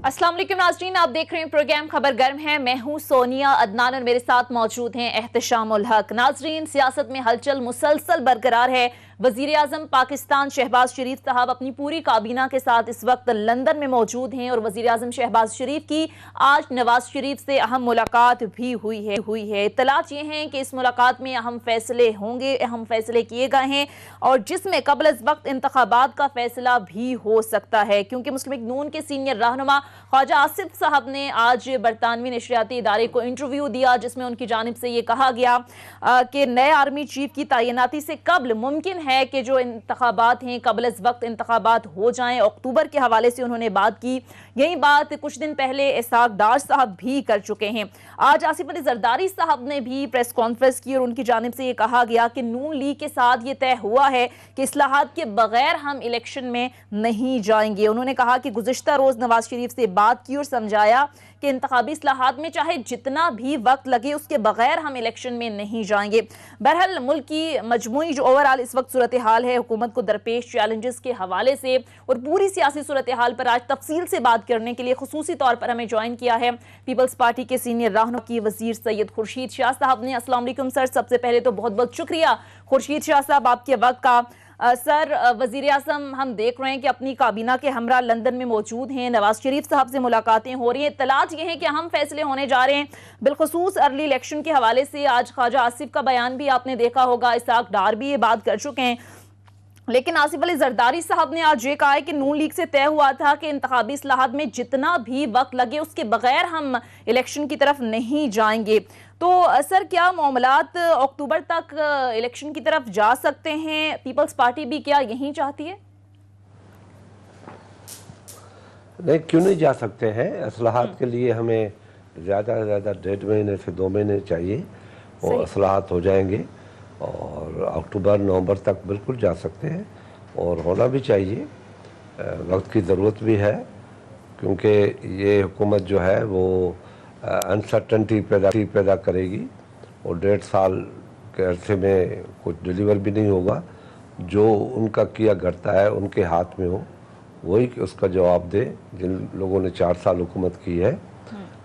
अस्सलाम वालेकुम नाज़रीन, आप देख रहे हैं प्रोग्राम खबर गर्म है। मैं हूं सोनिया अदनान और मेरे साथ मौजूद हैं एहतशामुल हक। नाज़रीन, सियासत में हलचल मुसलसल बरकरार है। वज़ीर आज़म पाकिस्तान शहबाज शरीफ साहब अपनी पूरी काबीना के साथ इस वक्त लंदन में मौजूद हैं और वज़ीर आज़म शहबाज शरीफ की आज नवाज शरीफ से अहम मुलाकात भी हुई है। इत्तलात ये हैं कि इस मुलाकात में अहम फैसले होंगे, अहम फैसले किए गए हैं और जिसमें कबल अज़ वक्त इंतखाबात का फैसला भी हो सकता है, क्योंकि मुस्लिम लीग नून के सीनियर रहनुमा ख्वाजा आसिफ साहब ने आज बरतानवी नशरियाती इदारे को इंटरव्यू दिया, जिसमें उनकी जानिब से ये कहा गया कि नए आर्मी चीफ की तैनाती से कबल मुमकिन है कि जो इंतखाबात हैं कबल अज़ वक्त इंतखाबात हो जाएं। अक्टूबर के हवाले से उन्होंने बात की। यही बात कुछ दिन पहले इसहाक डार साहब भी कर चुके हैं। आज आसिफ अली जरदारी साहब ने भी प्रेस कॉन्फ्रेंस की और उनकी जानिब से ये कहा गया कि नून लीग के साथ ये तय हुआ है कि इस्लाहात के बगैर हम इलेक्शन में नहीं जाएंगे। उन्होंने कहा कि गुज़िश्ता रोज नवाज शरीफ से बात की और समझाया कि इंतखाबी इस्लाहात में चाहे जितना भी वक्त लगे उसके बगैर हम इलेक्शन में नहीं जाएंगे। बहरहाल मुल्क की मजमूई जो ओवरऑल इस वक्त सूरत हाल है, हुकूमत को दरपेश चैलेंजेस के हवाले से और पूरी सियासी सूरत हाल पर आज तफसील से बात करने के लिए खुसूसी तौर पर हमें ज्वाइन किया है पीपल्स पार्टी के सीनियर रहनुमा की वजीर सैयद खुर्शीद शाह साहब ने। अस्सलाम वालेकुम सर, सबसे पहले तो बहुत बहुत शुक्रिया खुर्शीद शाह साहब आपके वक्त का। सर, वज़ीर आज़म हम देख रहे हैं कि अपनी काबीना के हमरा लंदन में मौजूद हैं, नवाज शरीफ साहब से मुलाकातें हो रही हैं। इत्तलात ये हैं कि अहम फैसले होने जा रहे हैं बिलखुसूस अर्ली इलेक्शन के हवाले से। आज ख्वाजा आसिफ का बयान भी आपने देखा होगा, इसहाक डार भी ये बात कर चुके हैं, लेकिन आसिफ अली जरदारी साहब ने आज ये कहा है कि नून लीग से तय हुआ था कि इंतखाबी इस्लाहात में जितना भी वक्त लगे उसके बगैर हम इलेक्शन की तरफ नहीं जाएंगे। तो सर, क्या मामलात अक्टूबर तक इलेक्शन की तरफ जा सकते हैं? पीपल्स पार्टी भी क्या यही चाहती है? नहीं, क्यों नहीं जा सकते हैं। इस्लाहात के लिए हमें ज़्यादा से ज़्यादा 1.5 महीने से 2 महीने चाहिए और इस्लाहात हो जाएंगे और अक्टूबर नवंबर तक बिल्कुल जा सकते हैं और होना भी चाहिए। वक्त की ज़रूरत भी है, क्योंकि ये हुकूमत जो है वो अनसर्टनटी पैदा करेगी और 1.5 साल के अरसे में कुछ डिलीवर भी नहीं होगा। जो उनका किया घटता है उनके हाथ में हो, वही उसका जवाब दे। जिन लोगों ने 4 साल हुकूमत की है,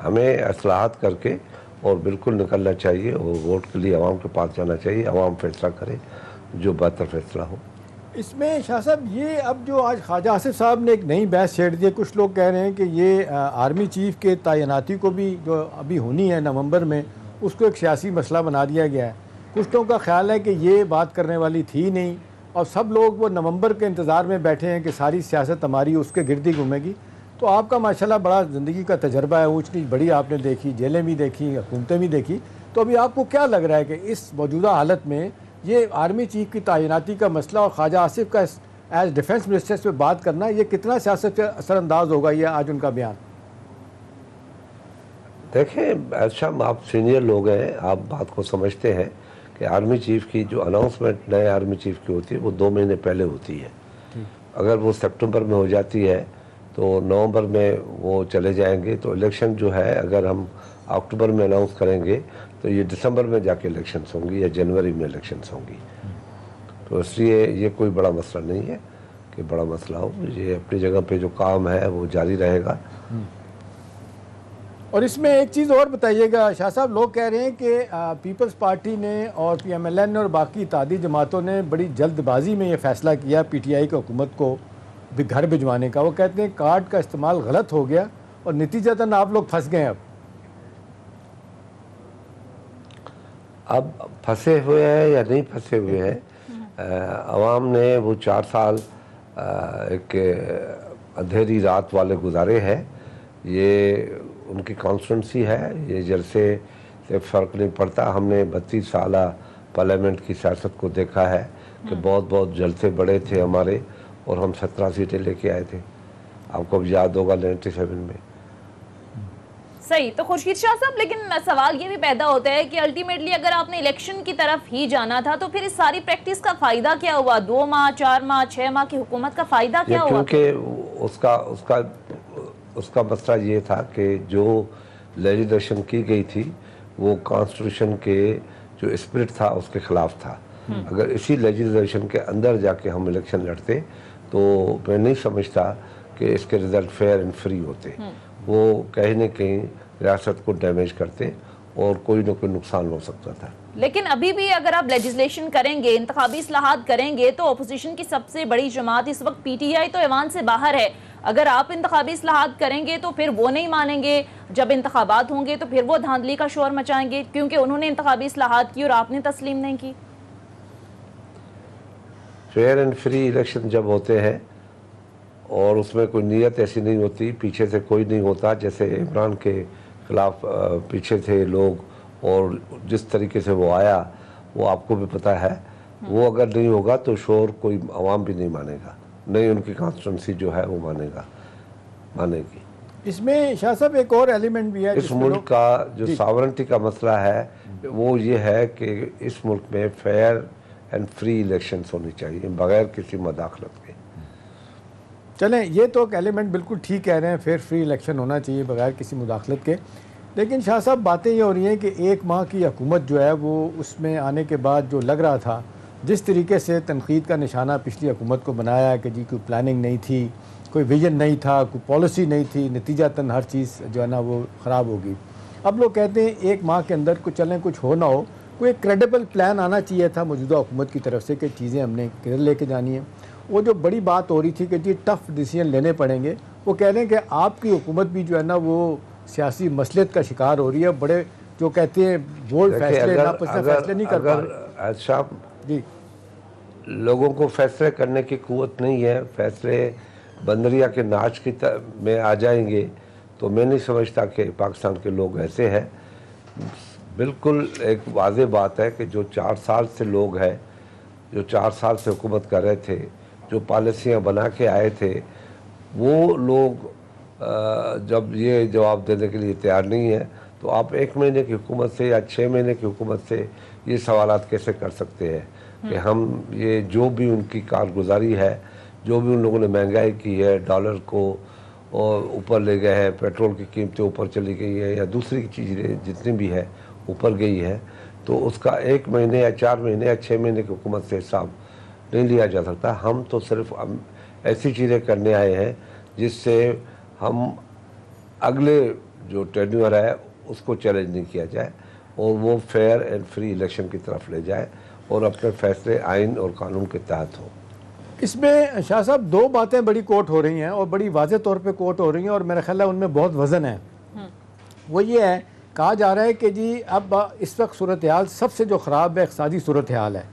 हमें इस्लाहात करके और बिल्कुल निकलना चाहिए और वोट के लिए आवाम के पास जाना चाहिए। आवाम फैसला करे जो बेहतर फैसला हो। इसमें शाह साहब, ये अब जो आज ख्वाजा आसिफ साहब ने एक नई बहस छेड़ दी है, कुछ लोग कह रहे हैं कि ये आर्मी चीफ के तैनाती को भी जो अभी होनी है नवंबर में, उसको एक सियासी मसला बना दिया गया है। कुछ लोगों का ख्याल है कि ये बात करने वाली थी नहीं और सब लोग वो नवंबर के इंतज़ार में बैठे हैं कि सारी सियासत हमारी उसके गिर्द ही घूमेगी। तो आपका माशाल्लाह बड़ा ज़िंदगी का तजर्बा है, ऊँच नीच बड़ी आपने देखी, जेलें भी देखी, हुकूमतें भी देखी। तो अभी आपको क्या लग रहा है कि इस मौजूदा हालत में ये आर्मी चीफ की तैनाती का मसला और ख्वाजा आसिफ का एज डिफेंस मिनिस्टर पे बात करना, ये कितना सियासत से असरअंदाज होगा ये आज उनका बयान? देखें अच्छा, आप सीनियर लोग हैं, आप बात को समझते हैं कि आर्मी चीफ की जो अनाउंसमेंट नए आर्मी चीफ की होती है वो 2 महीने पहले होती है। अगर वो सितंबर में हो जाती है तो नवंबर में वो चले जाएंगे। तो इलेक्शन जो है, अगर हम अक्टूबर में अनाउंस करेंगे तो ये दिसंबर में जाके इलेक्शंस होंगी या जनवरी में इलेक्शंस होंगी। तो इसलिए ये कोई बड़ा मसला नहीं है कि बड़ा मसला हो। ये अपनी जगह पे जो काम है वो जारी रहेगा। और इसमें एक चीज़ और बताइएगा शाह साहब, लोग कह रहे हैं कि पीपल्स पार्टी ने और PMLN और बाकी इत्तेहादी जमातों ने बड़ी जल्दबाजी में ये फ़ैसला किया PTI की हुकूमत को भी घर भिजवाने का। वो कहते हैं कार्ड का इस्तेमाल गलत हो गया और नतीजतन आप लोग फंस गए। अब फंसे हुए हैं या नहीं फंसे हुए हैं, अवाम ने वो 4 साल एक अंधेरी रात वाले गुजारे हैं। ये उनकी कॉन्स्टिट्यूंसी है, ये जलसे से फ़र्क नहीं पड़ता। हमने 32 साल पार्लियामेंट की सियासत को देखा है कि बहुत बहुत जलसे बड़े थे हमारे और हम 17 सीटें लेके आए थे। आपको याद होगा 97 में। सही। तो खुर्शीद शाह साहब, लेकिन सवाल ये भी पैदा होता है कि अल्टीमेटली अगर आपने इलेक्शन की तरफ ही जाना था तो फिर इस सारी प्रैक्टिस का फ़ायदा क्या हुआ? 2 माह, 4 माह, 6 माह की हुकूमत का फ़ायदा क्या हुआ? क्योंकि उसका मसला ये था कि जो लेजिस्लेशन की गई थी वो कॉन्स्टिट्यूशन के जो स्पिरिट था उसके खिलाफ था। अगर इसी लेजिस्लेशन के अंदर जाके हम इलेक्शन लड़ते तो मैं नहीं समझता कि इसके रिजल्ट फेयर एंड फ्री होते। वो कहीं न कहीं रियासत को डैमेज करते और कोई न कोई नुकसान हो सकता था। लेकिन अभी भी अगर आप लेजिस्लेशन करेंगे, इंतखाबी इस्लाहात करेंगे, तो अपोजिशन की सबसे बड़ी जमात इस वक्त पीटीआई तो ऐवान से बाहर है। अगर आप इंतखाबी इस्लाहात करेंगे तो फिर वो नहीं मानेंगे, जब इंतखाबात होंगे तो फिर वो धांधली का शोर मचाएंगे, क्योंकि उन्होंने इंतखाबी इस्लाहात की और आपने तस्लीम नहीं की। फेयर एंड फ्री इलेक्शन जब होते हैं और उसमें कोई नीयत ऐसी नहीं होती, पीछे से कोई नहीं होता, जैसे इमरान के खिलाफ पीछे थे लोग और जिस तरीके से वो आया वो आपको भी पता है, वो अगर नहीं होगा तो शोर कोई आवाम भी नहीं मानेगा, नहीं उनकी कॉन्स्टिट्यूंसी जो है वो मानेगी। इसमें शाह साहब एक और एलिमेंट भी है, इस मुल्क का जो सॉवरेंटी का मसला है वो ये है कि इस मुल्क में फेयर एंड फ्री इलेक्शंस होनी चाहिए बगैर किसी मदाखलत के। चलें, ये तो एक एलिमेंट बिल्कुल ठीक कह रहे हैं, फेयर फ्री इलेक्शन होना चाहिए बगैर किसी मुदाखलत के। लेकिन शाह साहब बातें ये हो रही हैं कि एक माह की हुकूमत जो है वो उसमें आने के बाद जो लग रहा था, जिस तरीके से तनकीद का निशाना पिछली हुकूमत को बनाया कि जी कोई प्लानिंग नहीं थी, कोई विजन नहीं था, कोई पॉलिसी नहीं थी, नतीजातन हर चीज़ जो है ना वो ख़राब होगी। अब लोग कहते हैं एक माह के अंदर कुछ चलें, कुछ हो ना हो, कोई क्रेडिबल प्लान आना चाहिए था मौजूदा हुकूमत की तरफ से कि चीज़ें हमने किधर लेके जानी है। वो जो बड़ी बात हो रही थी कि जी टफ़ डिसीजन लेने पड़ेंगे, वो कह रहे हैं कि आपकी हुकूमत भी जो है ना वो सियासी मसलियत का शिकार हो रही है, बड़े जो कहते हैं बोल्ड फैसले नापसंद फैसले नहीं कर पा रहे। अच्छा जी, लोगों को फैसले करने की क़ुव्वत नहीं है, फैसले बंदरिया के नाच की में आ जाएंगे, तो मैं नहीं समझता कि पाकिस्तान के लोग ऐसे हैं। बिल्कुल एक वाज़ेह बात है कि जो 4 साल से लोग हैं, जो 4 साल से हुकूमत कर रहे थे, जो पॉलिसियाँ बना के आए थे, वो लोग जब ये जवाब देने के लिए तैयार नहीं है, तो आप 1 महीने की हुकूमत से या 6 महीने की हुकूमत से ये सवालात कैसे कर सकते हैं कि हम ये जो भी उनकी कारगुजारी है, जो भी उन लोगों ने महंगाई की है, डॉलर को और ऊपर ले गए हैं, पेट्रोल की कीमतें ऊपर चली गई है या दूसरी चीज़ें जितनी भी है ऊपर गई है, तो उसका 1 महीने या 4 महीने या 6 महीने की हुकूमत से हिसाब नहीं लिया जा सकता। हम तो सिर्फ ऐसी चीज़ें करने आए हैं जिससे हम अगले जो टेन्योर है उसको चैलेंज नहीं किया जाए और वो फेयर एंड फ्री इलेक्शन की तरफ ले जाए और अपने फैसले आइन और कानून के तहत हो। इसमें शाह साहब 2 बातें बड़ी कोट हो रही हैं और बड़ी वाज़ेह तौर पे कोट हो रही हैं और मेरा ख्याल है उनमें बहुत वज़न है। वो ये है, कहा जा रहा है कि जी अब इस वक्त सूरत हाल सबसे जो ख़राब है इक़्तिसादी सूरत हाल है,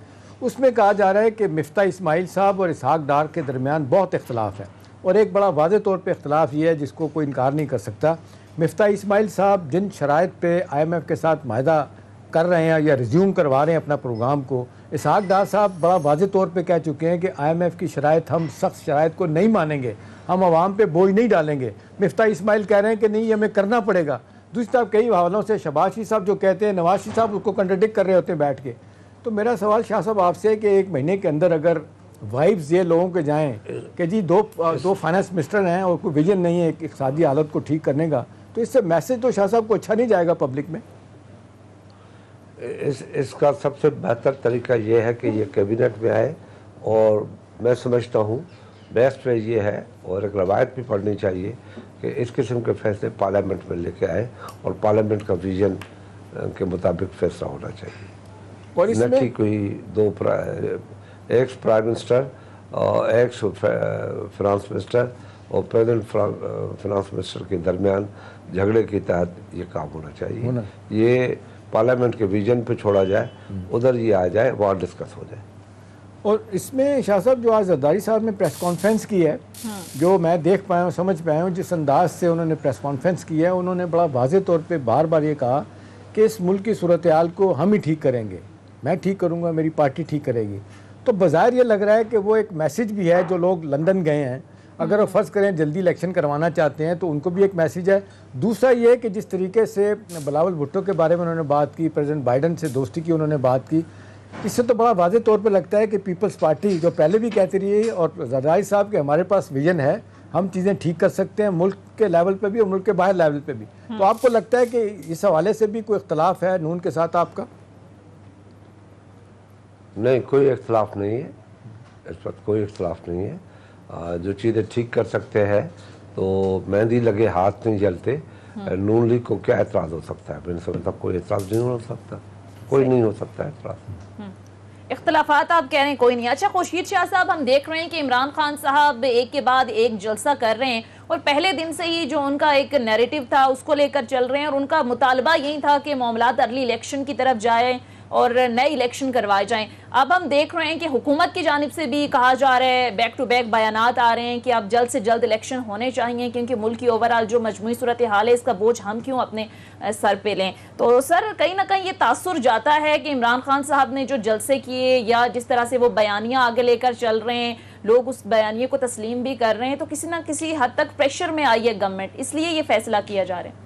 उसमें कहा जा रहा है कि मिफ्ता इस्माइल साहब और इसहाक डार के दरमियान बहुत इख्तलाफ है और एक बड़ा वाज़ेह तौर पे इख्तलाफ ये है जिसको कोई इनकार नहीं कर सकता। मिफ्ता इस्माइल साहब जिन शराइत पे IMF के साथ माहिदा कर रहे हैं या रिज्यूम करवा रहे हैं अपना प्रोग्राम को, इसहाक डार साहब बड़ा वाज़ेह तौर पे कह चुके हैं कि IMF की शराइत, हम सख्त शराइत को नहीं मानेंगे, हम आवाम पे बोझ नहीं डालेंगे। मिफ्ता इस्माइल कह रहे हैं कि नहीं, हमें करना पड़ेगा। दूसरी तरफ कई हवालों से शहबाज शरीफ साहब जो कहते हैं, नवाज शरीफ साहब उसको कंट्राडिक्ट कर रहे होते हैं बैठ के। तो मेरा सवाल शाह साहब आपसे है कि 1 महीने के अंदर अगर वाइब्स ये लोगों के जाएं कि जी दो फाइनेंस मिनिस्टर हैं और कोई विजन नहीं है इक़्तिसादी हालत को ठीक करने का, तो इससे मैसेज तो शाह साहब को अच्छा नहीं जाएगा पब्लिक में। इसका सबसे बेहतर तरीका ये है कि ये कैबिनेट में आए और मैं समझता हूँ बेस्ट वे ये है और एक रवायत भी पढ़नी चाहिए कि इस किस्म के फैसले पार्लियामेंट में लेके आए और पार्लियामेंट का विजन के मुताबिक फैसला होना चाहिए और न कि कोई एक्स प्राइम मिनिस्टर और एक्स फाइनेंस मिनिस्टर और प्रेजेंट फाइनेंस मिनिस्टर के दरमियान झगड़े के तहत ये काम होना चाहिए। ये पार्लियामेंट के विजन पे छोड़ा जाए, उधर ये आ जाए, वहाँ डिस्कस हो जाए। और इसमें शाह साहब जो आज जरदारी साहब ने प्रेस कॉन्फ्रेंस की है, जो मैं देख पाया हूँ, समझ पाया हूँ, जिस अंदाज से उन्होंने प्रेस कॉन्फ्रेंस की है, उन्होंने बड़ा वाज़ेह तौर पे बार बार ये कहा कि इस मुल्क की सूरत हाल को हम ही ठीक करेंगे, मैं ठीक करूँगा, मेरी पार्टी ठीक करेगी। तो बज़ाहिर ये लग रहा है कि वो एक मैसेज भी है, जो लोग लंदन गए हैं, अगर वो फ़र्ज़ करें जल्दी इलेक्शन करवाना चाहते हैं तो उनको भी एक मैसेज है। दूसरा ये कि जिस तरीके से बिलावल भुट्टो के बारे में उन्होंने बात की, प्रेसिडेंट बाइडन से दोस्ती की उन्होंने बात की, इससे तो बड़ा वाज़ेह तौर पे लगता है कि पीपल्स पार्टी जो पहले भी कहती रही है और जरदारी साहब के हमारे पास विजन है, हम चीज़ें ठीक कर सकते हैं मुल्क के लेवल पे भी और मुल्क के बाहर लेवल पे भी। तो आपको लगता है कि इस हवाले से भी कोई इख्तलाफ है नून के साथ आपका? नहीं, कोई इख्तलाफ नहीं है, इस वक्त कोई इख्तलाफ नहीं है। जो चीज़ें ठीक कर सकते हैं तो मेहंदी लगे हाथ नहीं जलते, नून लीग को क्या एतराज़ हो सकता है? मैंने समझा कोई एतराज़ नहीं हो सकता, कोई नहीं हो सकता एतराज़। इख्तलाफात आप कह रहे हैं कोई नहीं। अच्छा खुर्शीद शाह साहब, हम देख रहे हैं कि इमरान खान साहब एक के बाद एक जलसा कर रहे हैं और पहले दिन से ही जो उनका एक नैरेटिव था उसको लेकर चल रहे हैं और उनका मुतालबा यही था कि मामलात अर्ली इलेक्शन की तरफ जाए और नए इलेक्शन करवाए जाएं। अब हम देख रहे हैं कि हुकूमत की जानिब से भी कहा जा रहा है, बैक टू बैक बयानात आ रहे हैं कि अब जल्द से जल्द इलेक्शन होने चाहिए क्योंकि मुल्क की ओवरऑल जो मजमूई सूरत हाल है इसका बोझ हम क्यों अपने सर पे लें। तो सर कहीं ना कहीं ये तासुर जाता है कि इमरान खान साहब ने जो जलसे किए या जिस तरह से वो बयानियां आगे लेकर चल रहे हैं, लोग उस बयानिए को तस्लीम भी कर रहे हैं, तो किसी ना किसी हद तक प्रेशर में आई है गवर्नमेंट, इसलिए ये फैसला किया जा रहा है।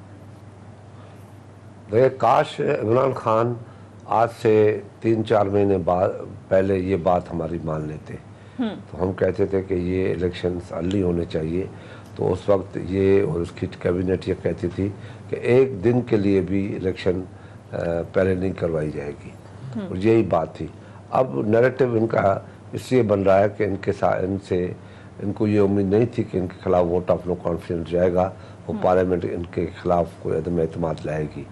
देखिए, काश इमरान खान आज से 3-4 महीने बाद पहले ये बात हमारी मान लेते। तो हम कहते थे कि ये इलेक्शंस अर्ली होने चाहिए, तो उस वक्त ये और उसकी कैबिनेट ये कहती थी कि एक दिन के लिए भी इलेक्शन पहले नहीं करवाई जाएगी, और यही बात थी। अब नैरेटिव इनका इसलिए बन रहा है कि इनके साथ इनको ये उम्मीद नहीं थी कि इनके खिलाफ वोट ऑफ नो कॉन्फिडेंस जाएगा, वो पार्लियामेंट इनके खिलाफ कोई अदम एतमाद लाएगी।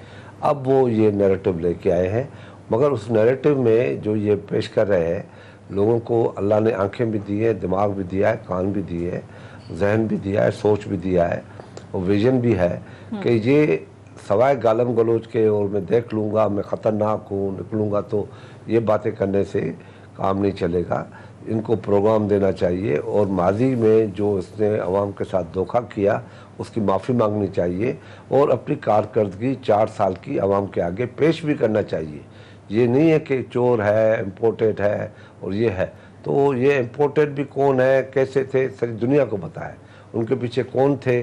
अब वो ये नैरेटिव लेके आए हैं, मगर उस नैरेटिव में जो ये पेश कर रहे हैं, लोगों को अल्लाह ने आंखें भी दी है, दिमाग भी दिया है, कान भी दिए है, जहन भी दिया है, सोच भी दिया है और विजन भी है कि ये सवाए गालम गलोच के और मैं देख लूँगा, मैं ख़तरनाक हूँ, निकलूँगा, तो ये बातें करने से काम नहीं चलेगा। इनको प्रोग्राम देना चाहिए और माजी में जो इसने अवाम के साथ धोखा किया उसकी माफ़ी मांगनी चाहिए और अपनी कारकर्दगी 4 साल की अवाम के आगे पेश भी करना चाहिए। ये नहीं है कि चोर है, इम्पोर्टेड है और ये है, तो ये इम्पोर्टेड भी कौन है, कैसे थे, सारी दुनिया को पता है, उनके पीछे कौन थे,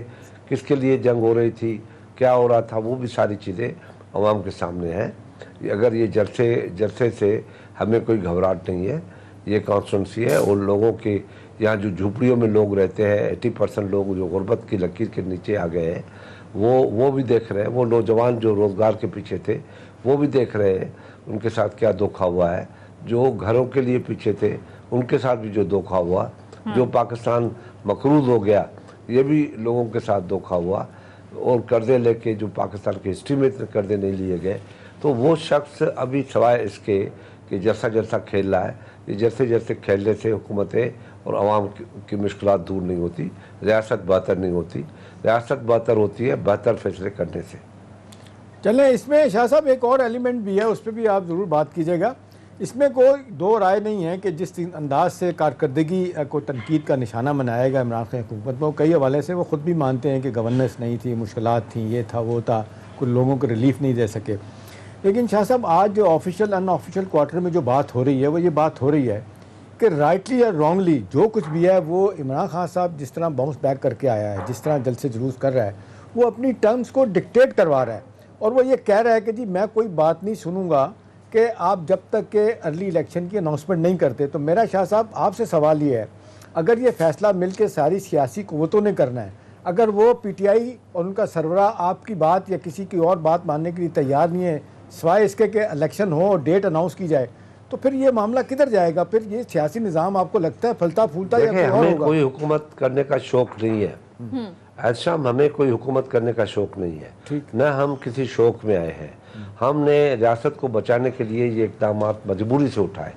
किसके लिए जंग हो रही थी, क्या हो रहा था, वो भी सारी चीज़ें अवाम के सामने हैं। अगर ये जलसे से हमें कोई घबराहट नहीं है, ये कॉन्स्टिट्यूंसी है और लोगों के यहाँ जो झुपड़ियों में लोग रहते हैं, 80% लोग जो गुर्बत की लकीर के नीचे आ गए हैं, वो भी देख रहे हैं। वो नौजवान जो रोज़गार के पीछे थे वो भी देख रहे हैं उनके साथ क्या धोखा हुआ है। जो घरों के लिए पीछे थे उनके साथ भी जो धोखा हुआ, जो पाकिस्तान मकरूज हो गया, ये भी लोगों के साथ धोखा हुआ। और कर्जे लेके जो पाकिस्तान की हिस्ट्री में इतने कर्जे नहीं लिए गए, तो वो शख्स अभी सवाए इसके कि जैसा जैसा खेल रहा है, ये जैसे जैसे खेलने से हुकूमतें और आवाम की मुश्किलात दूर नहीं होती, रियासत बेहतर नहीं होती। रियासत बेहतर होती है बेहतर फैसले करने से। चलें, इसमें शाह साहब एक और एलिमेंट भी है, उस पर भी आप ज़रूर बात कीजिएगा। इसमें कोई दो राय नहीं है कि जिस अंदाज से कारकर्दगी को तनकीद का निशाना बनाएगा इमरान खान हुकूमत में, कई हवाले से वो ख़ुद भी मानते हैं कि गवर्नेंस नहीं थी, मुश्किलात थी, ये था वो था, कुछ लोगों को रिलीफ नहीं दे सके। लेकिन शाह साहब आज जो ऑफिशियल अनऑफिशियल क्वार्टर में जो बात हो रही है वो ये बात हो रही है कि राइटली या रॉन्गली जो कुछ भी है वो इमरान खान साहब जिस तरह बाउंस बैक करके आया है, जिस तरह जलसे जुलूस कर रहा है, वो अपनी टर्म्स को डिक्टेट करवा रहा है और वो ये कह रहा है कि जी मैं कोई बात नहीं सुनूंगा कि आप जब तक के अर्ली इलेक्शन की अनाउंसमेंट नहीं करते। तो मेरा शाह साहब आपसे सवाल ये है, अगर ये फैसला मिल के सारी सियासी क़ुव्वतों ने करना है, अगर वो PTI और उनका सरबराह आपकी बात या किसी की और बात मानने के लिए तैयार नहीं है सिवाय इसके कि इलेक्शन हो और डेट अनाउंस की जाए, तो फिर ये मामला किधर जाएगा? फिर ये सियासी निज़ाम आपको लगता है फलता फूलता या कोई और हमें होगा? कोई हुकूमत करने का शौक नहीं है ऐसा, हमें कोई हुकूमत करने का शौक नहीं है, न हम किसी शौक में आए हैं। हमने रियासत को बचाने के लिए ये इक़दाम मजबूरी से उठाए।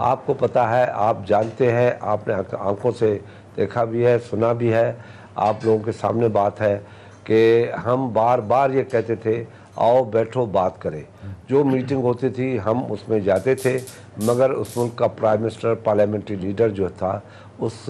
आपको पता है, आप जानते हैं, आपने आंखों से देखा भी है, सुना भी है, आप लोगों के सामने बात है कि हम बार बार ये कहते थे आओ बैठो बात करें। जो मीटिंग होती थी हम उसमें जाते थे, मगर उस मुल्क का प्राइम मिनिस्टर, पार्लियामेंट्री लीडर जो था, उस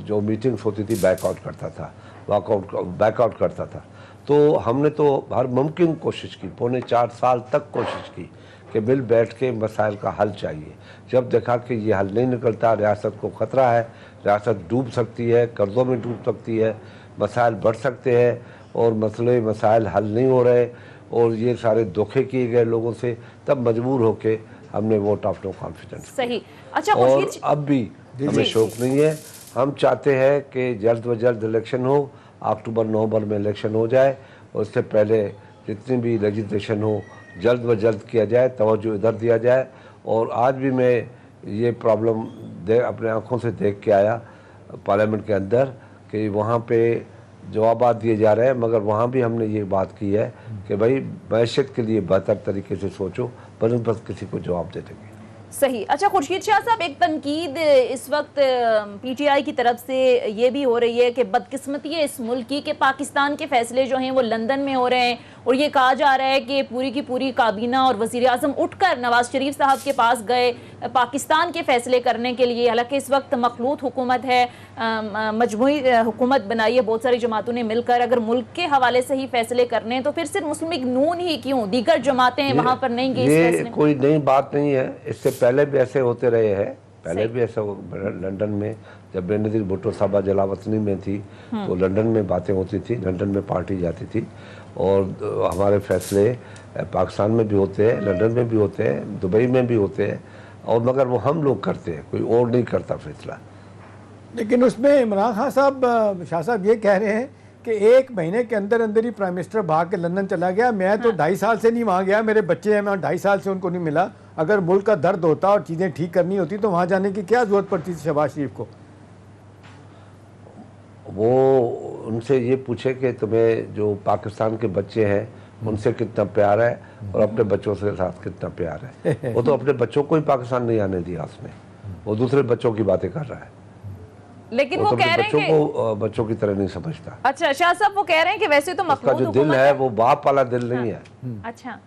जो मीटिंग्स होती थी बैकआउट करता था, बैकआउट करता था। तो हमने तो हर मुमकिन कोशिश की, 4.25 साल तक कोशिश की कि मिल बैठ के मसाइल का हल चाहिए। जब देखा कि ये हल नहीं निकलता, रियासत को ख़तरा है, रियासत डूब सकती है, कर्ज़ों में डूब सकती है, मसाइल बढ़ सकते हैं और मसाइल हल नहीं हो रहे और ये सारे धोखे किए गए लोगों से, तब मजबूर होके हमने वोट ऑफ नो कॉन्फिडेंस। सही। अच्छा, और अब भी हमें शौक नहीं है। हम चाहते हैं कि जल्द व जल्द इलेक्शन हो, अक्टूबर-नवंबर में इलेक्शन हो जाए और उससे पहले जितनी भी लेजिस्लेशन हो जल्द व जल्द किया जाए, तवज्जो इधर दिया जाए। और आज भी मैं ये प्रॉब्लम अपने आँखों से देख के आया पार्लियामेंट के अंदर कि वहाँ पे जवाबात दिए जा रहे हैं, मगर वहाँ भी हमने ये बात की है कि भाई मैशत के लिए बेहतर तरीके से सोचो, पर बस किसी को जवाब दे देंगे। सही। अच्छा खुर्शीद शाह साहब, एक तनकीद इस वक्त पीटीआई की तरफ से ये भी हो रही है कि बदकिस्मती है इस मुल्क की कि पाकिस्तान के फैसले जो हैं वो लंदन में हो रहे हैं, और ये कहा जा रहा है कि पूरी की पूरी काबीना और वज़ीर आज़म उठकर नवाज शरीफ साहब के पास गए पाकिस्तान के फैसले करने के लिए। हालांकि इस वक्त मखलूत हुकूमत है, मजमूई हुकूमत बनाई है बहुत सारी जमातों ने मिलकर। अगर मुल्क के हवाले से ही फैसले करने हैं तो फिर सिर्फ मुस्लिम लीग नून ही क्यों, दीगर जमातें वहाँ पर नहीं गई? ये कोई नई बात नहीं है, इससे पहले भी ऐसे होते रहे हैं। पहले भी ऐसा लंदन में जब बेनज़ीर भुट्टो साहबा जलावतनी में थी तो लंदन में बातें होती थी, लंदन में पार्टी जाती थी, और हमारे फैसले पाकिस्तान में भी होते हैं, लंदन में भी होते हैं, दुबई में भी होते हैं, और मगर वो हम लोग करते हैं, कोई और नहीं करता फैसला। लेकिन उसमें इमरान खान साहब, शाह साहब ये कह रहे हैं कि 1 महीने के अंदर अंदर ही प्राइम मिनिस्टर भाग के लंदन चला गया। मैं तो 2.5 साल से नहीं वहाँ गया, मेरे बच्चे हैं, मैं 2.5 साल से उनको नहीं मिला। अगर मुल्क का दर्द होता और चीज़ें ठीक करनी होती तो वहाँ जाने की क्या ज़रूरत पड़ती थी शहबाज शरीफ को? वो उनसे ये पूछे कि तुम्हें जो पाकिस्तान के बच्चे हैं उनसे कितना प्यार है और अपने बच्चों से साथ कितना प्यार है। वो तो अपने बच्चों को ही पाकिस्तान नहीं आने दिया उसने, वो दूसरे बच्चों की बातें कर रहा है। लेकिन वो तो कह रहे हैं कि बच्चों की तरह नहीं समझता। अच्छा शाह साहब, वो कह रहे हैं कि वैसे तो उसका जो दिल है वो बाप वाला दिल नहीं है। अच्छा,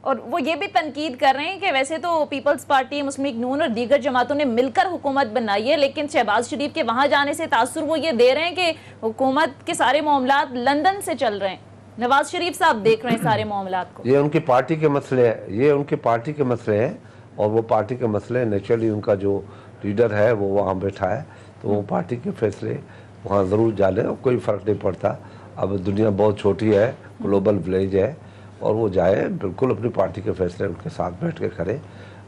और वो ये भी तनकीद कर रहे हैं कि वैसे तो पीपल्स पार्टी, मुस्लिम लीग नून और दीगर जमातों ने मिलकर हुकूमत बनाई है, लेकिन शहबाज शरीफ के वहां जाने से तासुर वो ये दे रहे हैं कि हुकूमत के सारे मामलात लंदन से चल रहे हैं, नवाज शरीफ साहब देख रहे हैं सारे मामलात को। ये उनकी पार्टी के मसले हैं, ये उनकी पार्टी के मसले हैं, और वो पार्टी के मसले नेचुरली उनका जो लीडर है वो वहाँ बैठा है, तो वो पार्टी के फैसले वहाँ ज़रूर जाने, और कोई फ़र्क नहीं पड़ता। अब दुनिया बहुत छोटी है, ग्लोबल विलेज है, और वो जाए बिल्कुल अपनी पार्टी के फैसले उनके साथ बैठ के करे।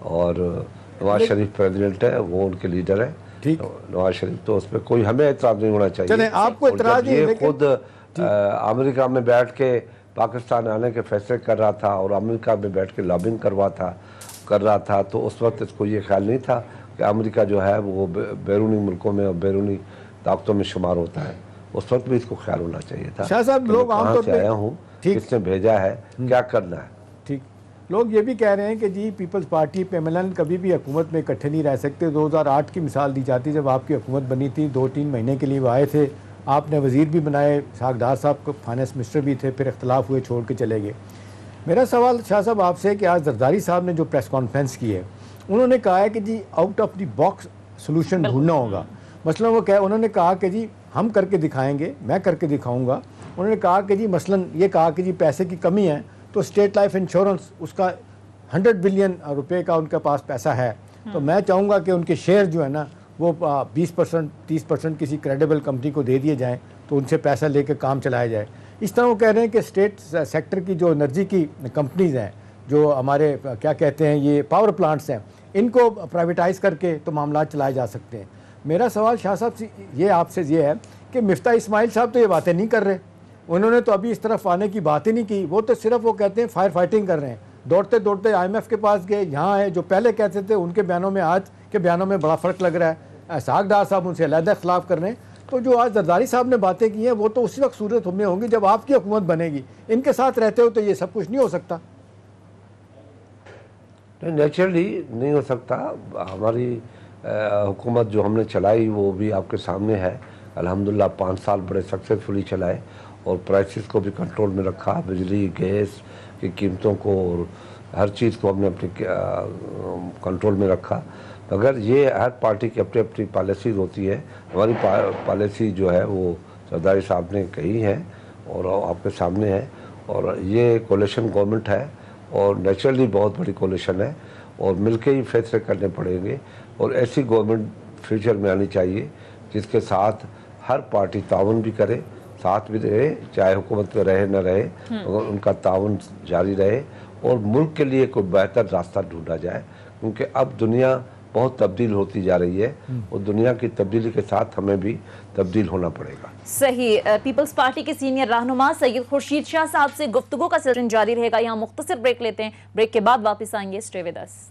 और नवाज शरीफ प्रेसिडेंट है, वो उनके लीडर है, ठीक। नवाज शरीफ, तो उसमें कोई हमें एतराज़ नहीं होना चाहिए। चलें, आपको एतराज़ नहीं, ये खुद अमेरिका में बैठ के पाकिस्तान आने के फैसले कर रहा था और अमेरिका में बैठ के लॉबिंग कर रहा था, तो उस वक्त इसको ये ख्याल नहीं था कि अमेरिका जो है वो बैरूनी मुल्कों में और बैरूनी ताकतों में शुमार होता है। उस वक्त भी इसको ख्याल होना चाहिए था। शाह साहब, लोग आमतौर पे आया हूँ, किसने भेजा है, क्या करना है। ठीक, लोग ये भी कह रहे हैं कि जी पीपल्स पार्टी PMLN कभी भी हुकूमत में इकट्ठे नहीं रह सकते। 2008 की मिसाल दी जाती, जब आपकी हुकूमत बनी थी, 2-3 महीने के लिए वो आए थे, आपने वज़ीर भी बनाए, सागदार साहब को फाइनेंस मिनिस्टर भी थे, फिर इख्तलाफ हुए, छोड़ के चले गए। मेरा सवाल शाह साहब आपसे कि आज जरदारी साहब ने जो प्रेस कॉन्फ्रेंस की है, उन्होंने कहा है कि जी out of the box solution ढूंढना होगा। मसलन उन्होंने कहा कि जी हम करके दिखाएंगे, मैं करके दिखाऊंगा। उन्होंने कहा कि जी मसलन ये कहा कि जी पैसे की कमी है तो स्टेट लाइफ इंश्योरेंस, उसका 100 बिलियन रुपए का उनके पास पैसा है, तो मैं चाहूँगा कि उनके शेयर जो है ना वो 20% 30% किसी क्रेडिबल कंपनी को दे दिए जाएं, तो उनसे पैसा लेकर काम चलाया जाए। इस तरह वो कह रहे हैं कि स्टेट सेक्टर की जो एनर्जी की कंपनीज़ हैं, जो हमारे क्या कहते हैं ये पावर प्लांट्स हैं, इनको प्राइवेटाइज़ करके तो मामला चलाए जा सकते हैं। मेरा सवाल शाह साहब से ये आपसे ये है कि मिफ्ता इस्माइल साहब तो ये बातें नहीं कर रहे, उन्होंने तो अभी इस तरफ आने की बात ही नहीं की। वो तो सिर्फ वो कहते हैं फायर फाइटिंग कर रहे हैं, दौड़ते दौड़ते IMF के पास गए, यहाँ है, जो पहले कहते थे उनके बयानों में आज के बयानों में बड़ा फ़र्क लग रहा है। सागदार साहब उनसे अलहदा खिलाफ कर रहे हैं। तो जो आज जरदारी साहब ने बातें की हैं वो तो उसी वक्त सूरत में होंगी जब आपकी हुकूमत बनेगी। इनके साथ रहते हो तो ये सब कुछ नहीं हो सकता। नहीं, नेचुरली नहीं हो सकता। हमारी हुकूमत जो हमने चलाई वो भी आपके सामने है। अल्हम्दुलिल्लाह 5 साल बड़े सक्सेसफुली चलाए और प्राइसेस को भी कंट्रोल में रखा, बिजली गैस की कीमतों को और हर चीज़ को हमने अपने कंट्रोल में रखा। मगर ये हर पार्टी की अपनी अपनी पॉलिसीज़ होती है। हमारी पॉलिसी जो है वो जरदारी साहब ने कही है और आपके सामने है, और ये कोलिशन गवर्नमेंट है और नेचुरली बहुत बड़ी कोलिशन है, और मिलके ही फैसले करने पड़ेंगे। और ऐसी गवर्नमेंट फ्यूचर में आनी चाहिए जिसके साथ हर पार्टी ताउन भी करे, साथ भी रहे, चाहे हुकूमत में रहे न रहे, मगर उनका ताउन जारी रहे और मुल्क के लिए कोई बेहतर रास्ता ढूंढा जाए। क्योंकि अब दुनिया बहुत तब्दील होती जा रही है और दुनिया की तब्दीली के साथ हमें भी तब्दील होना पड़ेगा। सही। पीपल्स पार्टी के सीनियर रहनुमा सैयद खुर्शीद शाह साहब से गुफ्तगू का सिलसिला जारी रहेगा। यहाँ मुख्तसर ब्रेक लेते हैं, ब्रेक के बाद वापस आएंगे। Stay with us.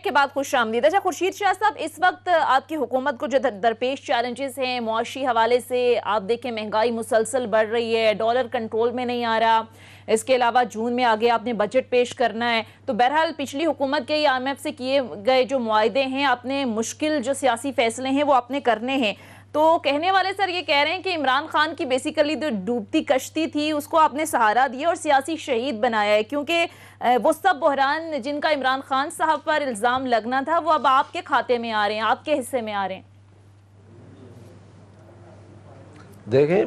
के बाद खुशामदीद। अच्छा खुर्शीद शाह साहब, इस वक्त आपकी हुकूमत को जो दरपेश चैलेंजेस हैं मुआशी हवाले से, आप देखें महंगाई मुसलसल बढ़ रही है, डॉलर कंट्रोल में नहीं आ रहा, इसके अलावा जून में आगे आपने बजट पेश करना है, तो बहरहाल पिछली हुकूमत के IMF से किए गए जो मुआहदे हैं, आपने मुश्किल जो सियासी फैसले हैं वो आपने करने हैं। तो कहने वाले सर ये कह रहे हैं कि इमरान खान की बेसिकली जो डूबती कश्ती थी उसको आपने सहारा दिया और सियासी शहीद बनाया है, क्योंकि वो सब बहरान जिनका इमरान खान साहब पर इल्ज़ाम लगना था वो अब आपके खाते में आ रहे हैं, आपके हिस्से में आ रहे हैं। देखें,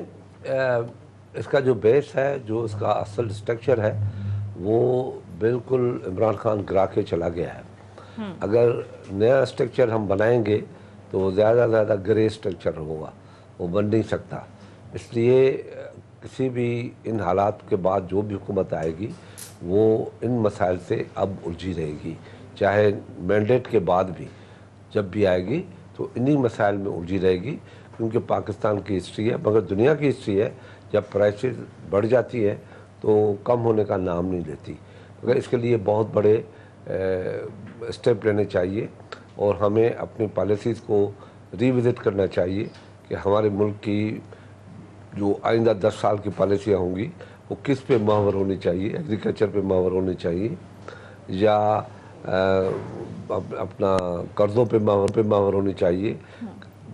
इसका जो बेस है, जो इसका असल स्ट्रक्चर है, वो बिल्कुल इमरान खान गिरा के चला गया है। अगर नया स्ट्रक्चर हम बनाएंगे तो ज़्यादा से ज़्यादा ग्रे स्ट्रक्चर होगा, वो बन नहीं सकता। इसलिए किसी भी इन हालात के बाद जो भी हुकूमत आएगी वो इन मसाइल से अब उलझी रहेगी, चाहे मैंडेट के बाद भी जब भी आएगी तो इन्हीं मसाइल में उलझी रहेगी, क्योंकि पाकिस्तान की हिस्ट्री है, मगर दुनिया की हिस्ट्री है, जब प्राइसेस बढ़ जाती है तो कम होने का नाम नहीं लेती। मगर इसके लिए बहुत बड़े स्टेप लेने चाहिए और हमें अपनी पॉलिसीज़ को रिविज़िट करना चाहिए कि हमारे मुल्क की जो आइंदा 10 साल की पॉलिसियाँ होंगी वो किस पे महवर होनी चाहिए, एग्रीकल्चर पे महवर होनी चाहिए या अपना कर्ज़ों पे महवर होनी चाहिए।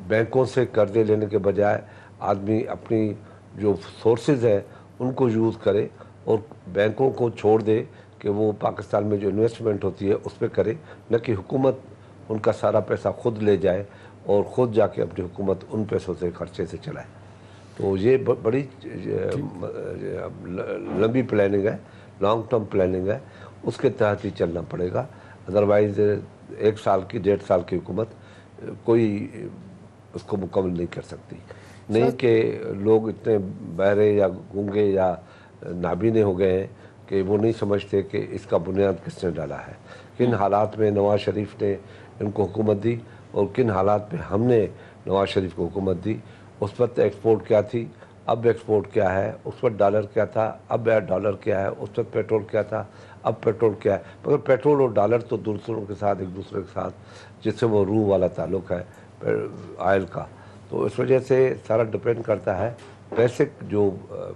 बैंकों से कर्ज़े लेने के बजाय आदमी अपनी जो सोर्सेज है उनको यूज़ करे और बैंकों को छोड़ दे कि वो पाकिस्तान में जो इन्वेस्टमेंट होती है उस पर करे, न कि हुकूमत उनका सारा पैसा खुद ले जाए और ख़ुद जाके अपनी हुकूमत उन पैसों से खर्चे से चलाए। तो ये बड़ी लंबी प्लानिंग है, लॉन्ग टर्म प्लानिंग है, उसके तहत ही चलना पड़ेगा। अदरवाइज़ 1 साल की 1.5 साल की हुकूमत कोई उसको मुकम्मल नहीं कर सकती। नहीं कि लोग इतने बहरे या गूंगे या नाबीने हो गए हैं कि वो नहीं समझते कि इसका बुनियाद किसने डाला है, किन हालात में नवाज़ शरीफ ने इनको हुकूमत दी और किन हालात में हमने नवाज़ शरीफ को हुकूमत दी। उस वक्त एक्सपोर्ट क्या थी, अब एक्सपोर्ट क्या है, उस वक्त डॉलर क्या था, अब डॉलर क्या है, उस वक्त पेट्रोल क्या था, अब पेट्रोल क्या है। मगर पेट्रोल और डॉलर तो दूसरों के साथ एक दूसरे के साथ जिससे वो रूह वाला ताल्लुक़ है आयल का, तो इस वजह से सारा डिपेंड करता है बेसिक जो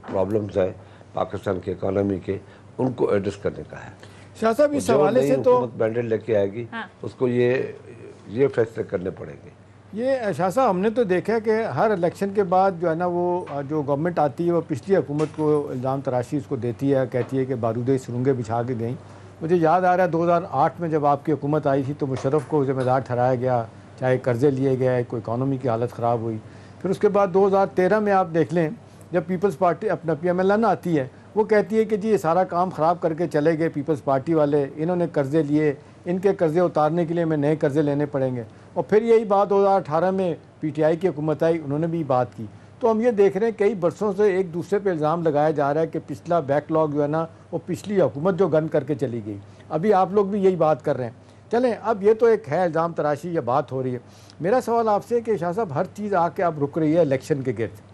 प्रॉब्लम्स हैं पाकिस्तान की इकानमी के, उनको एड्रेस करने का है। शाह साहब इस हवाले से तो बैंडेड लेके आएगी, उसको ये फैसले करने पड़ेंगे। ये शाह साहब हमने तो देखा है कि हर इलेक्शन के बाद जो है ना वो जो गवर्नमेंट आती है वो पिछली हुकूमत को इल्ज़ाम तराशी उसको देती है, कहती है कि बारूदी सुरंगें बिछा के गई। मुझे याद आ रहा है 2008 में जब आपकी हुकूमत आई थी तो मुशर्रफ को ज़िम्मेदार ठहराया गया, चाहे कर्ज़े लिए गए, कोई इकानमी की हालत ख़राब हुई। फिर उसके बाद 2013 में आप देख लें जब पीपल्स पार्टी अपना PMLN आती है, वो कहती है कि जी ये सारा काम ख़राब करके चले गए पीपल्स पार्टी वाले, इन्होंने कर्ज़े लिए, इनके कर्ज़े उतारने के लिए हमें नए कर्ज़े लेने पड़ेंगे। और फिर यही बात 2018 में PTI की हुकूमत आई, उन्होंने भी बात की। तो हम ये देख रहे हैं कई बरसों से एक दूसरे पे इल्ज़ाम लगाया जा रहा है कि पिछला बैकलॉग जो है ना वो पिछली हुकूमत जो गन करके चली गई। अभी आप लोग भी यही बात कर रहे हैं। चलें, अब ये तो एक है इल्ज़ाम तराशी, या बात हो रही है। मेरा सवाल आपसे कि शाह साहब हर चीज़ आके अब रुक रही है इलेक्शन के गिर्द।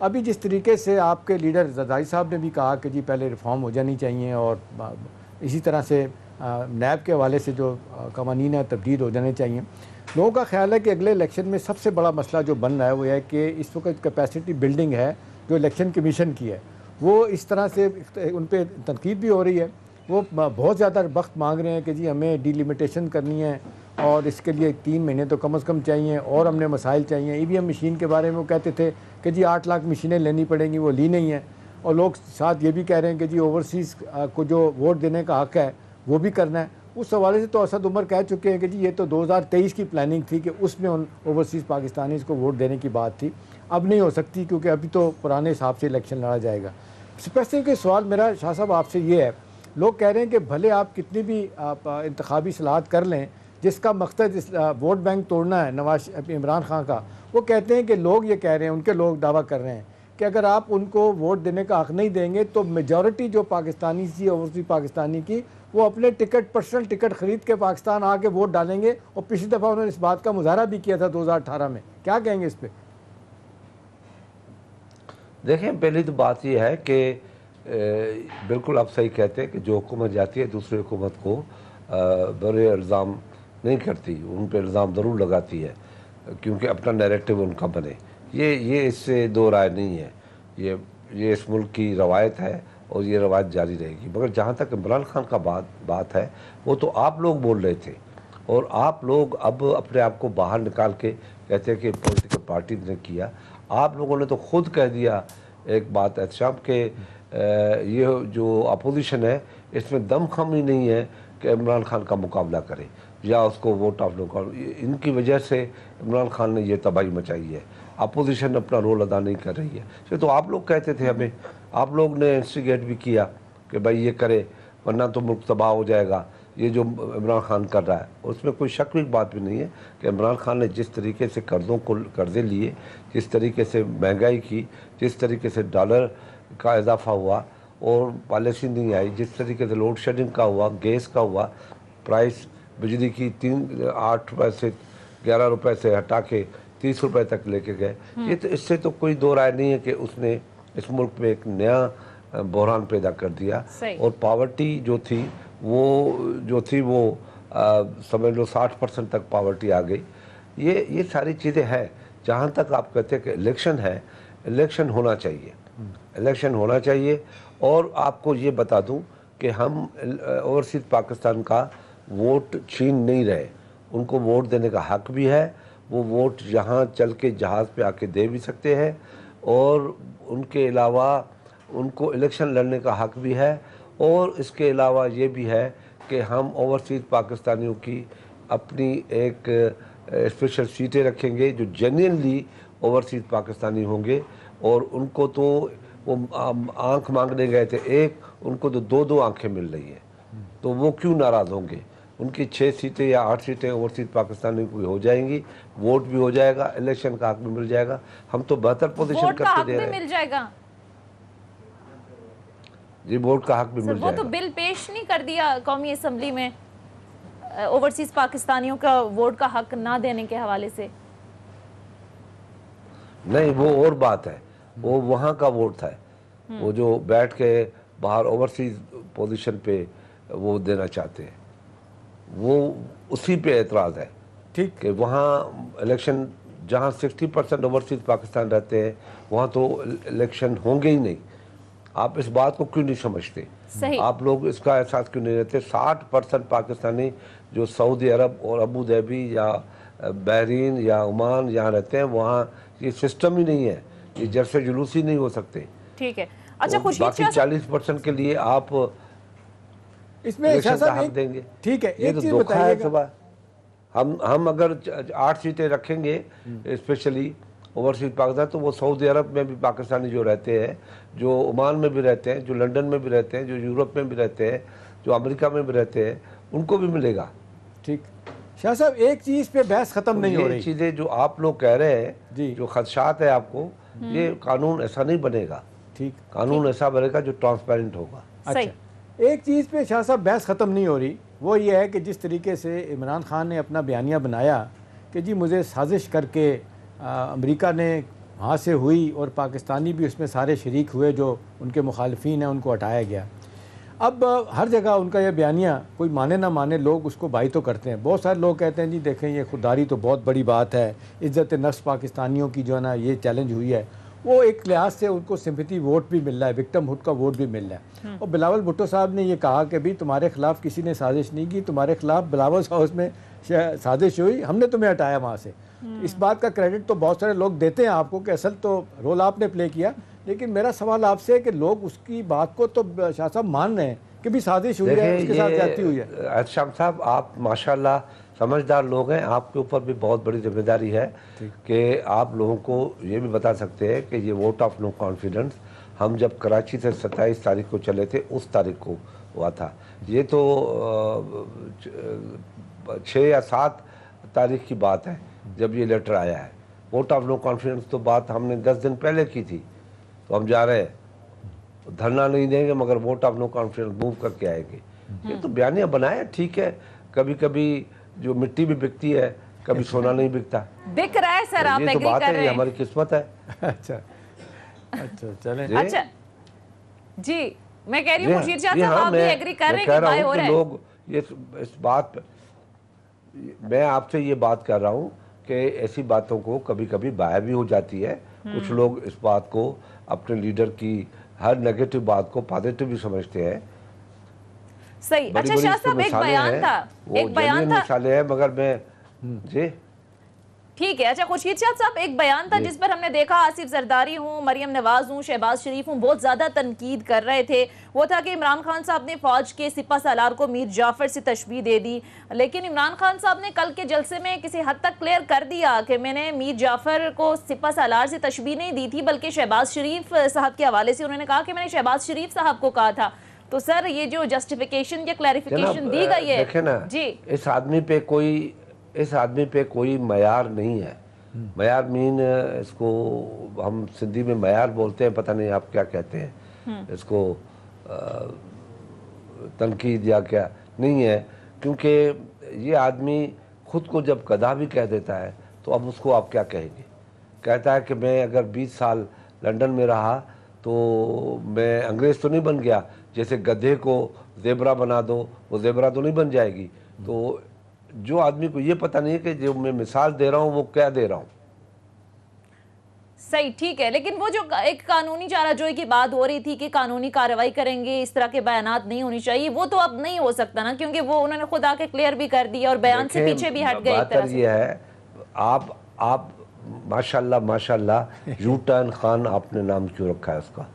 अभी जिस तरीके से आपके लीडर ज़रदारी साहब ने भी कहा कि जी पहले रिफॉर्म हो जानी चाहिए और इसी तरह से नैब के हवाले से जो कवानीन है तब्दील हो जाने चाहिए, लोगों का ख्याल है कि अगले इलेक्शन में सबसे बड़ा मसला जो बन रहा है वो है कि इस वक्त कैपेसिटी बिल्डिंग है जो इलेक्शन कमीशन की है, वो इस तरह से उन पर तनकीद भी हो रही है। वो बहुत ज़्यादा वक्त मांग रहे हैं कि जी हमें डिलिमिटेशन करनी है और इसके लिए 3 महीने तो कम से कम चाहिए और हमने मसाइल चाहिए। EVM मशीन के बारे में वो कहते थे कि जी 8 लाख मशीनें लेनी पड़ेंगी, वो ली नहीं है। और लोग साथ ये भी कह रहे हैं कि जी ओवरसीज़ को जो वोट देने का हक़ है वो भी करना है। उस हवाले से तो असद उमर कह चुके हैं कि जी ये तो 2023 की प्लानिंग थी कि उसमें उन ओवरसीज़ पाकिस्तानीज़ को वोट देने की बात थी, अब नहीं हो सकती क्योंकि अभी तो पुराने हिसाब से इलेक्शन लड़ा जाएगा। स्पेसिफिक सवाल मेरा शाह साहब आपसे ये है, लोग कह रहे हैं कि भले आप कितनी भी इंतखाबी सलाहत कर लें, जिसका मकसद वोट बैंक तोड़ना है नवाज इमरान खान का, वो कहते हैं कि लोग ये कह रहे हैं, उनके लोग दावा कर रहे हैं कि अगर आप उनको वोट देने का हक़ नहीं देंगे तो मेजॉरिटी जो पाकिस्तानी थी ओवरसीज़ पाकिस्तानी की, वो अपने पर्सनल टिकट ख़रीद के पाकिस्तान आके वोट डालेंगे। और पिछली दफ़ा उन्होंने इस बात का मुजाहरा भी किया था 2018 में। क्या कहेंगे इस पर? देखें, पहली तो बात यह है कि बिल्कुल आप सही कहते हैं कि जो हुकूमत जाती है दूसरी हुकूमत को बड़े इल्ज़ाम नहीं करती, उन पर इल्ज़ाम ज़रूर लगाती है क्योंकि अपना नैरेटिव उनका बने। ये इससे दो राय नहीं है, ये इस मुल्क की रवायत है और ये रवायत जारी रहेगी। मगर जहाँ तक इमरान खान का बात है, वो तो आप लोग बोल रहे थे और आप लोग अब अपने आप को बाहर निकाल के कहते हैं कि पॉलिटिकल पार्टी ने किया। आप लोगों ने तो खुद कह दिया एक बात एहतशाम के ये जो अपोजिशन है इसमें दम खम ही नहीं है कि इमरान खान का मुकाबला करे या उसको वोट ऑफ नो कर। इनकी वजह से इमरान खान ने ये तबाही मचाई है, अपोजिशन अपना रोल अदा नहीं कर रही है। ये तो आप लोग कहते थे हमें, आप लोग ने इंस्टिगेट भी किया कि भाई ये करे वरना तो मुल्क तबाह हो जाएगा। ये जो इमरान खान कर रहा है उसमें कोई शक की बात भी नहीं है कि इमरान खान ने जिस तरीके से कर्ज़े लिए, जिस तरीके से महंगाई की, जिस तरीके से डॉलर का इजाफा हुआ और पॉलिसी नहीं आई, जिस तरीके से लोड शेडिंग का हुआ, गैस का हुआ, प्राइस बिजली की 8 रुपये से 11 रुपये से हटा के 30 रुपये तक लेके गए। ये तो इससे तो कोई दो राय नहीं है कि उसने इस मुल्क में एक नया बहरान पैदा कर दिया। और पावर्टी जो थी वो समझ लो 60% तक पावर्टी आ गई। ये सारी चीज़ें हैं। जहाँ तक आप कहते हैं कि इलेक्शन है, इलेक्शन होना चाहिए, इलेक्शन होना चाहिए। और आपको ये बता दूं कि हम ओवरसीज़ पाकिस्तान का वोट छीन नहीं रहे, उनको वोट देने का हक भी है। वो वोट यहाँ चल के जहाज़ पे आके दे भी सकते हैं और उनके अलावा उनको इलेक्शन लड़ने का हक भी है। और इसके अलावा ये भी है कि हम ओवरसीज़ पाकिस्तानियों की अपनी एक स्पेशल सीटें रखेंगे जो जेन्युइनली ओवरसीज़ पाकिस्तानी होंगे। और उनको तो वो आंख मांगने गए थे एक, उनको तो 2-2 आंखें मिल रही है, तो वो क्यों नाराज़ होंगे। उनकी 6 सीटें या 8 सीटें ओवरसीज़ पाकिस्तानी की हो जाएंगी, वोट भी हो जाएगा, इलेक्शन का हक भी मिल जाएगा। हम तो बेहतर पोजीशन करके दे रहे हैं। मिल जाएगा जी, वोट का हक भी मिल वो जाएगा। तो बिल पेश नहीं कर दिया कौमी असम्बली में ओवरसीज पाकिस्तानियों का वोट का हक ना देने के हवाले से? नहीं, वो और बात है, वो वहाँ का वोट था, वो जो बैठ के बाहर ओवरसीज पोजीशन पे वो देना चाहते हैं, वो उसी पे एतराज़ है। ठीक कि वहाँ इलेक्शन जहाँ 60% ओवरसीज पाकिस्तान रहते हैं वहाँ तो इलेक्शन होंगे ही नहीं। आप इस बात को क्यों नहीं समझते? सही। आप लोग इसका एहसास क्यों नहीं रहते? 60% पाकिस्तानी जो सऊदी अरब और अबू धाबी या बहरीन या ओमान यहाँ रहते हैं, वहाँ ये सिस्टम ही नहीं है, ये जलसे जुलूस ही नहीं हो सकते। ठीक है। अच्छा, बाकी 40% के लिए आप इसमें इलेक्शन का हक एक देंगे। ठीक है, ये एक तो चीज धोखा है बताइएगा। सुबह। हम अगर 8 सीटें रखेंगे स्पेशली ओवरसीज पाकिस्तान, तो वो सऊदी अरब में भी पाकिस्तानी जो रहते हैं, जो ओमान में भी रहते हैं, जो लंदन में भी रहते हैं, जो यूरोप में भी रहते हैं, जो अमेरिका में भी रहते हैं, उनको भी मिलेगा। ठीक, शाह साहब एक चीज़ पे बहस ख़त्म नहीं हो रही। चीज़ें जो आप लोग कह रहे हैं जी, जो खदशात है आपको, ये कानून ऐसा नहीं बनेगा। ठीक, कानून ऐसा बनेगा जो ट्रांसपेरेंट होगा। सही। अच्छा, एक चीज़ पे शाह साहब बहस ख़त्म नहीं हो रही, वो ये है कि जिस तरीके से इमरान खान ने अपना बयानिया बनाया कि जी मुझे साजिश करके अमेरिका ने वहाँ से हुई और पाकिस्तानी भी उसमें सारे शरीक हुए, जो उनके मुखालफीन हैं उनको हटाया गया। अब हर जगह उनका यह बयानिया कोई माने ना माने, लोग उसको बाई तो करते हैं। बहुत सारे लोग कहते हैं जी देखें ये खुददारी तो बहुत बड़ी बात है, इज़्ज़त नफ्स पाकिस्तानियों की जो है ना ये चैलेंज हुई है। वो एक लिहाज से उनको सिंपैथी वोट भी मिल रहा है, विक्टिम हुड का वोट भी मिल रहा है। और बिलावल भुट्टो साहब ने ये कहा कि भाई तुम्हारे खिलाफ किसी ने साजिश नहीं की, तुम्हारे खिलाफ बिलावल हाउस में साजिश हुई, हमने तुम्हें हटाया वहाँ से। इस बात का क्रेडिट तो बहुत सारे लोग देते हैं आपको कि असल तो रोल आपने प्ले किया। लेकिन मेरा सवाल आपसे है कि लोग उसकी बात को तो शाह साहब मान रहे हैं कि भी साजिश हुई है, उसके साथ ज्यादती हुई है। अच्छा साहब, आप माशाल्लाह समझदार लोग हैं, आपके ऊपर भी बहुत बड़ी जिम्मेदारी है कि आप लोगों को ये भी बता सकते हैं कि ये वोट ऑफ नो कॉन्फिडेंस हम जब कराची से 27 तारीख को चले थे उस तारीख को हुआ था। ये तो 6 या 7 तारीख की बात है जब ये लेटर आया है। वोट ऑफ नो कॉन्फिडेंस तो बात हमने 10 दिन पहले की थी, तो हम जा रहे हैं, धरना नहीं देंगे मगर vote of no confidence move करके आएंगे। ये तो बयानिया बनाया, ठीक है। कभी कभी जो मिट्टी भी बिकती है, कभी सोना नहीं बिकता। बिक रहा है सर, आप ये तो एग्री बात कर है, रहे ये हैं। हमारी किस्मत है। अच्छा अच्छा, चलें। अच्छा जी, मैं कह रही हूँ मुशीर शाह साहब, आप भी एग्री कर रहे हैं कि बाय हो रहा है। लोग ये इस बात पे मैं आपसे ये बात कर रहा हूँ कि ऐसी बातों को कभी कभी बाया भी हो जाती है। कुछ लोग इस बात को, अपने लीडर की हर नेगेटिव बात को पॉजिटिव भी समझते हैं। सही। बड़ी अच्छा बड़ी शाह इसमें साहब, एक मिसालें बयान हैं, था, वो एक बयान genuine था, मिसालें हैं, मगर मैं जी ठीक है। अच्छा खुर्शीद शाह साहब, एक बयान था जिस पर हमने देखा आसिफ जरदारी हूँ, मरियम नवाज हूँ, शहबाज शरीफ हूँ, बहुत ज्यादा तनकीद कर रहे थे। वो था कि इमरान खान साहब ने फौज के सिपा सालार को मीर जाफर से तशबीह दे दी, लेकिन इमरान खान साहब ने कल के जलसे में किसी हद तक क्लियर कर दिया कि मैंने मीर जाफर को सिपा सालार से तशबीह नहीं दी थी, बल्कि शहबाज शरीफ साहब के हवाले से उन्होंने कहा कि मैंने शहबाज शरीफ साहब को कहा था। तो सर ये जो जस्टिफिकेशन या क्लैरिफिकेशन दी गई है, देखे ना जी, इस आदमी पे कोई मयार नहीं है। मयार मीन, इसको हम सिंधी में मयार बोलते हैं, पता नहीं आप क्या कहते हैं इसको, तनकीद या क्या नहीं है। क्योंकि ये आदमी खुद को जब गधा भी कह देता है तो अब उसको आप क्या कहेंगे। कहता है कि मैं अगर 20 साल लंदन में रहा तो मैं अंग्रेज़ तो नहीं बन गया, जैसे गधे को ज़ेबरा बना दो, वो ज़ेबरा तो नहीं बन जाएगी। तो जो आदमी को ये पता नहीं है कि जो मैं मिसाल दे रहा हूँ वो क्या दे रहा हूँ। सही, ठीक है। लेकिन वो जो एक कानूनी चाराजोई की बात हो रही थी कि कानूनी कार्रवाई करेंगे, इस तरह के बयानात नहीं होनी चाहिए, वो तो अब नहीं हो सकता ना, क्योंकि वो उन्होंने खुद आके क्लियर भी कर दिया और बयान से पीछे भी हट गए एक तरह से। ये है, आप माशाल्लाह माशाल्लाह यू टर्न खान आपने नाम क्यों रखा है उसका।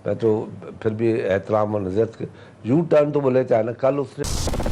मैं तो फिर भी एहतराम और नज़र, यू टर्न तो बोले चाहे ना, कल उसने